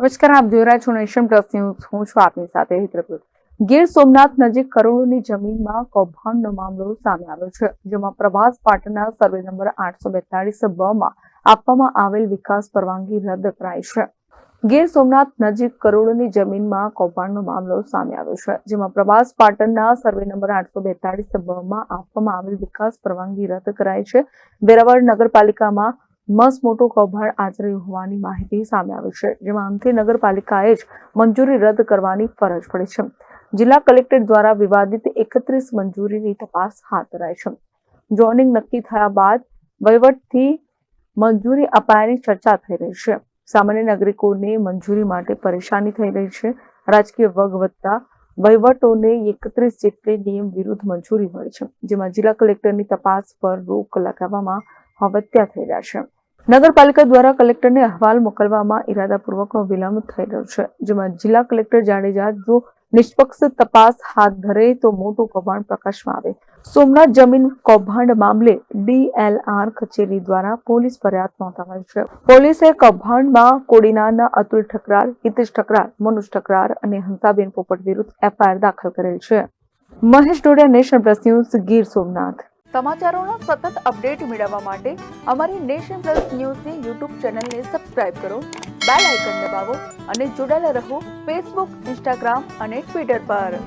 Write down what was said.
નમસ્કાર, આપ જોઈ રહ્યા છો નેશન પ્લસ ન્યૂઝ. હું છું આપની સાથે હિતરપુર. ગીર સોમનાથ નજીક કરોડોની જમીનમાં કૌભાંડનો મામલો સામે આવ્યો છે, જેમાં પ્રભાસ પાટણના સર્વે નંબર 842 માં આપવામાં આવેલ વિકાસ પરવાનગી રદ કરાઈ છે. ગીર સોમનાથ નજીક કરોડોની જમીનમાં કૌભાંડનો મામલો સામે આવ્યો છે, જેમાં પ્રભાસ પાટણના સર્વે નંબર 842 માં આપવામાં આવેલ વિકાસ પરવાનગી રદ કરાઈ છે. વેરાવળ નગરપાલિકામાં મસમોટું કૌભાંડ આચર્યું હોવાની માહિતી સામે આવી છે, જેમાં અંતે નગરપાલિકાએ જ મંજૂરી રદ કરવાની ફરજ પડી છે. જિલ્લા કલેક્ટર દ્વારા વિવાદિત 31 મંજૂરીની તપાસ હાથ ધરાઈ છે. ઝોનિંગ નક્કી થયા બાદ વહીવટથી મંજૂરી અપાયાની ચર્ચા થઈ રહી છે. સામાન્ય નાગરિકોને મંજૂરી માટે પરેશાની થઈ રહી છે. રાજકીય વગ વધતા વહીવટોને 31 જેટલી નિયમ વિરુદ્ધ મંજૂરી મળી છે, જેમાં જિલ્લા કલેક્ટરની તપાસ પર રોક લગાવવામાં હવત્યા થઈ રહ્યા છે. નગરપાલિકા દ્વારા કલેક્ટરને અહેવાલ મોકલવામાં ઇરાદાપૂર્વકનો વિલંબ થઈ રહ્યો છે, જેમાં જિલ્લા કલેક્ટર જાડેજા જો નિષ્પક્ષ તપાસ હાથ ધરે તો મોટું કૌભાંડ પ્રકાશમાં આવે. સોમનાથ જમીન કૌભાંડ મામલે DLR કચેરી દ્વારા પોલીસ ફરિયાદ નોંધાવાઈ છે. પોલીસે કૌભાંડમાં કોડીનારના અતુલ ઠકરાર, હિતેશ ઠકરાર, મનોજ ઠકરાર અને હંસાબેન પોપટ વિરુદ્ધ FIR દાખલ કરેલ છે. Mahesh Dodiya, nation plus news, Gir Somnath. સમાચારોના સતત અપડેટ મેળવવા માટે અમારી નેશન પ્લસ ન્યૂઝની YouTube ચેનલને સબસ્ક્રાઇબ કરો, બેલ આઇકન દબાવો અને જોડાયેલા રહો ફેસબુક, ઇન્સ્ટાગ્રામ અને ટ્વિટર પર.